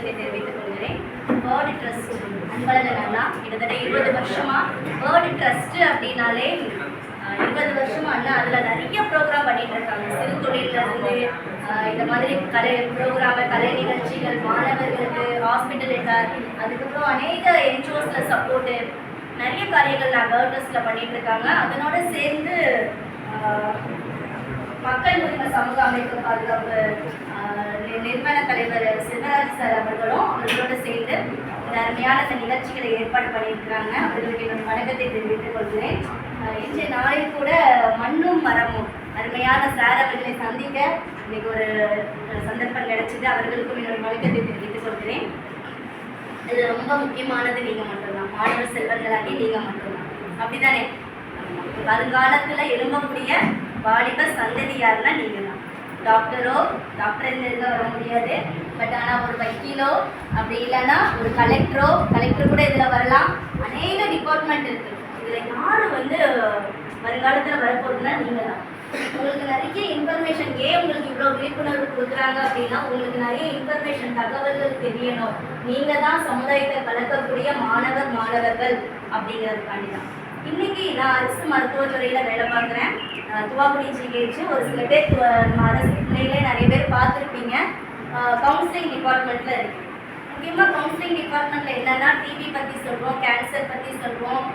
வணக்கத்தை தெரிவித்துக் கொள்கிறேன். வேர்ல்டு ட்ரஸ்ட் அன்பழகன் கிட்டத்தட்ட 20 வருஷமா வேர்ல்டு ட்ரஸ்ட் அப்படின்னாலே 20 வருஷமா அண்ணா அதில் நிறைய ப்ரோக்ராம் பண்ணிட்டு இருக்காங்க. சிறு தொழிலிருந்து இந்த மாதிரி கலை நிகழ்ச்சிகள், மாணவர்களுக்கு ஹாஸ்பிட்டல், அதுக்கப்புறம் அநேக என்ஜிஓஸில் சப்போர்ட்டு, நிறைய காரியங்கள் வேர்ல்டு ட்ரஸ்ட்டில் பண்ணிட்டு இருக்காங்க. அதனோட சேர்ந்து மக்கள் உரிமை சமூக அமைப்பு பாதுகாப்பு நிறுவன தலைவர் செல்வராஜ் சார் அவர்களோடு சேர்ந்து இந்த அருமையான இந்த நிகழ்ச்சிகளை ஏற்பாடு பண்ணியிருக்கிறாங்க. அவர்களுக்கு என்னோட வணக்கத்தை தெரிவித்துக் கொள்கிறேன். இன்றைய நாளில் கூட மண்ணும் மரமும் அருமையான சார் அவர்களை சந்திக்க இன்னைக்கு ஒரு சந்தர்ப்பம் கிடைச்சிது. அவர்களுக்கும் என்னோட வணக்கத்தை தெரிவித்துக் கொள்கிறேன். இது ரொம்ப முக்கியமானது நீங்கள் மட்டும்தான், மாணவர் செல்வர்களாகி நீங்கள் மட்டும்தான். அப்படித்தானே வருங்காலத்தில் எழும்பக்கூடிய வாலிப சந்ததி யாருன்னா நீங்கள் தான். டாக்டர் இருக்க வர முடியாது, பட் ஆனால் ஒரு வக்கீலோ அப்படி இல்லைன்னா ஒரு கலெக்டர் கூட இதில் வரலாம். அநேக டிபார்ட்மெண்ட் இருக்குது. இதில் யார் வருங்காலத்தில் வரப்போகுதுன்னா நீங்கள் தான். உங்களுக்கு நிறைய இன்ஃபர்மேஷன் உங்களுக்கு இவ்வளோ விழிப்புணர்வு கொடுக்குறாங்க அப்படின்னா உங்களுக்கு நிறைய இன்ஃபர்மேஷன் தகவல்கள் தெரியணும். நீங்கள் தான் சமுதாயத்தை கலக்கக்கூடிய மாணவர்கள் அப்படிங்கிறதுக்காண்டி தான். இன்றைக்கி நான் அரசு மருத்துவத்துறையில் வேலை பார்க்குறேன். துவாக்குடி ஜிஹெச். ஒரு சில பேர் நம்ம அரசு பிள்ளைகளே நிறைய பேர் பார்த்துருப்பீங்க. கவுன்சிலிங் டிபார்ட்மெண்ட்டில் இருக்குது. முக்கியமாக கவுன்சிலிங் டிபார்ட்மெண்ட்டில் என்னென்னா டிபி பற்றி சொல்வோம், கேன்சர் பற்றி சொல்வோம்,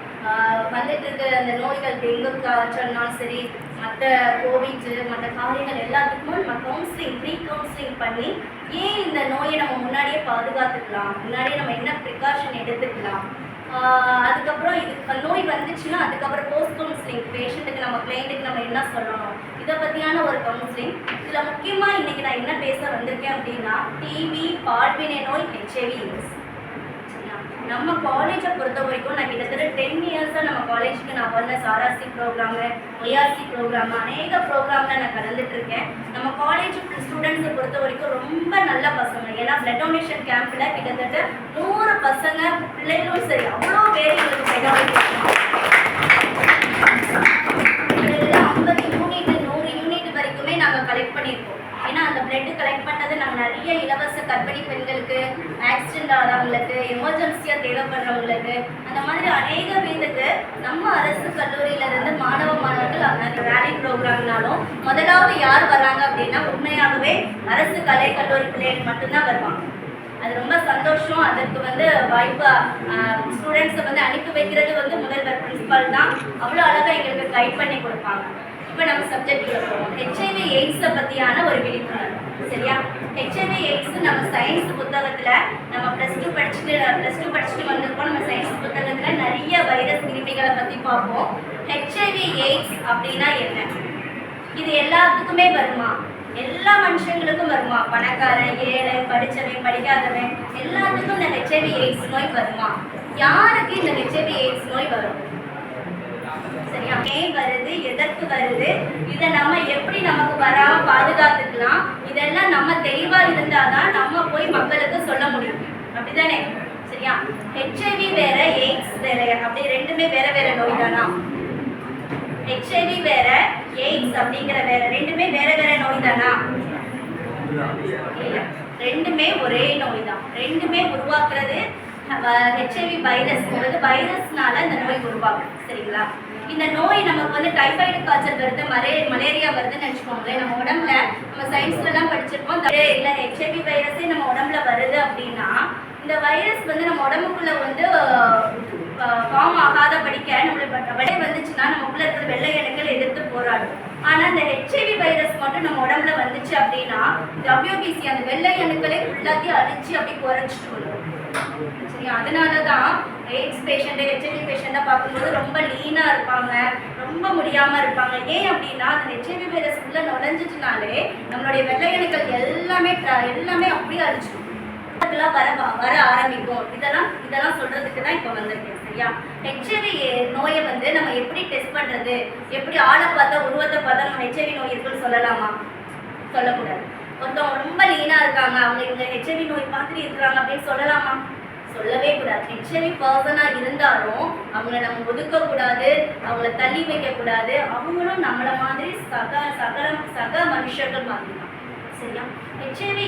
வந்துட்டு இருக்க அந்த நோய்கள், டெங்கு காய்ச்சல்னாலும் சரி, மற்ற கோவிட், மற்ற காரியங்கள் எல்லாத்துக்குமே நம்ம ப்ரீ கவுன்சிலிங் பண்ணி ஏன் இந்த நோயை நம்ம முன்னாடியே பாதுகாத்துக்கலாம், முன்னாடியே நம்ம என்ன ப்ரிகாஷன் எடுத்துக்கலாம், அதுக்கப்புறம் இது நோய் வந்துச்சுன்னா அதுக்கப்புறம் போஸ்ட் கவுன்சிலிங், பேஷண்ட்டுக்கு நம்ம கிளைண்ட்டுக்கு நம்ம என்ன சொல்லணும், இதை பற்றியான ஒரு கவுன்சிலிங். இதில் முக்கியமாக இன்றைக்கி நான் என்ன பேச வந்திருக்கேன் அப்படின்னா டிபி, பால்வினை நோய், HIV AIDS. நம்ம காலேஜை பொறுத்த வரைக்கும் நான் கிட்டத்தட்ட 10 இயர்ஸாக நம்ம காலேஜுக்கு நான் பண்ண SRC ப்ரோக்ராமு, IRC ப்ரோக்ராமு, அநேக ப்ரோக்ராமில் நான் கலந்துட்டுருக்கேன். நம்ம காலேஜ் ஸ்டூடெண்ட்ஸை பொறுத்த வரைக்கும் ரொம்ப நல்ல பசங்க. ஏன்னா பிளட் டொனேஷன் கேம்பில் கிட்டத்தட்ட 100 பசங்க பிள்ளைகளும் சரி அவ்வளோ பேர் எங்களுக்கு பிளட் டொனேஷன் 50 யூனிட் 100 யூனிட் வரைக்குமே நாங்கள் கலெக்ட் பண்ணியிருக்கோம். ஏன்னா அந்த பிளட்டு கலெக்ட் பண்ணது நாங்கள் நிறைய இலவச கர்ப்பிணி பெண்களுக்கு, ஆக்சிடென்ட் ஆகிறவங்களுக்கு, எமர்ஜென்சியாக தேவைப்படுறவங்களுக்கு, அந்த மாதிரி அநேக பேருக்கு நம்ம அரசு கல்லூரியிலிருந்து மாணவர்கள் அந்த ரேலி ப்ரோக்ராம்னாலும் முதலாவது யார் வர்றாங்க அப்படின்னா உண்மையாகவே அரசு கலை கல்லூரி பிள்ளைகள் மட்டும்தான் வருவாங்க. அது ரொம்ப சந்தோஷம். அதற்கு வாய்ப்பு ஸ்டூடெண்ட்ஸை அனுப்பி வைக்கிறது முதல்வர் பிரின்சிபால் தான். அவ்வளோ அழகாக எங்களுக்கு கைட் பண்ணி கொடுப்பாங்க. இப்போ நம்ம சப்ஜெக்ட்ல போவோம். HIV AIDS பற்றியான ஒரு விழிப்புணர்வு. சரியா? HIV AIDS நம்ம சயின்ஸ் புத்தகத்தில் நம்ம ப்ளஸ் டூ படிச்சுட்டு வந்திருக்கோம். நம்ம சயின்ஸ் புத்தகத்தில் நிறைய வைரஸ் கிருமிகளை பற்றி பார்ப்போம். HIV AIDS அப்படின்னா என்ன? இது எல்லாத்துக்குமே வருமா? எல்லா மனுஷங்களுக்கும் வருமா? பணக்காரன், ஏழை, படித்தவன், படிக்காதவன் எல்லாத்துக்கும் இந்த HIV AIDS நோய் வருமா? யாருக்கு இந்த HIV AIDS நோய் வரும்? சரியா? ஏன் வருது, எதற்கு வருது, இதை நம்ம எப்படி நமக்கு வராம பாதுகாத்துக்கலாம், இதெல்லாம் நம்ம தெளிவா இருந்தாதான் நம்ம போய் மக்களுக்கு சொல்ல முடியும். அப்படிதானே? சரியா? HIV வேற, AIDS வேற, அப்படி ரெண்டுமே வேற வேற நோய் தானா? HIV வேற, AIDS அப்படிங்கிற வேற, ரெண்டுமே வேற வேற நோய் தானா? இல்ல, ரெண்டுமே ஒரே நோய் தான். ரெண்டுமே உருவாக்குறது HIV வைரஸ். வைரஸ்னால இந்த நோய் உருவாக்குது. சரிங்களா? இந்த நோய் நமக்கு டைஃபாய்டு காய்ச்சல் வருது, மலேரியா வருதுன்னு நினச்சிக்கோங்களேன். நம்ம உடம்புல நம்ம சயின்ஸ்லலாம் படிச்சிருப்போம். இல்லை HIV வைரஸே நம்ம உடம்புல வருது அப்படின்னா இந்த வைரஸ் நம்ம உடம்புக்குள்ள ஃபார்ம் ஆகாத படிக்க நம்மளுக்கு வந்துச்சுன்னா நமக்குள்ள இருக்கிற வெள்ளை அணுக்கள் எதிர்த்து போராடும். ஆனால் இந்த HIV வைரஸ் மட்டும் நம்ம உடம்புல வந்துச்சு அப்படின்னா WBC அந்த வெள்ளை அணுக்களை எல்லாத்தையும் அழிச்சு அப்படி குறைச்சிட்டு வரும். சரியா? அதனால தான் AIDS பேஷண்ட்டு, HIV பேஷண்ட்டாக பார்க்கும்போது ரொம்ப லீனாக இருப்பாங்க, ரொம்ப முடியாமல் இருப்பாங்க. ஏன் அப்படின்னா அந்த HIV வைரஸ் உள்ள நுழைஞ்சிச்சுனாலே நம்மளுடைய வெள்ளை அணுக்கள் எல்லாமே அப்படியே அழிச்சிடும், வர ஆரம்பிக்கும். இதெல்லாம் சொல்றதுக்கு தான் இப்போ வந்திருக்கேன். சரியா? HIV நோயை நம்ம எப்படி டெஸ்ட் பண்ணுறது, எப்படி ஆளை பார்த்தா உருவத்தை பார்த்தா நம்ம HIV நோய் இருக்குன்னு சொல்லலாமா? சொல்லக்கூடாது. ஒருத்தவங்க ரொம்ப லீனாக இருக்காங்க, இவங்க HIV நோய் மாதிரி இருக்கிறாங்க அப்படின்னு சொல்லலாமா? சொல்லவே கூடாது. HIV பர்சனாக இருந்தாலும் அவங்கள நம்ம ஒதுக்கக்கூடாது, அவங்கள தள்ளி வைக்கக்கூடாது. அவங்களும் நம்மளை மாதிரி சக மனுஷர்கள் மாதிரி தான். சரியா? HIV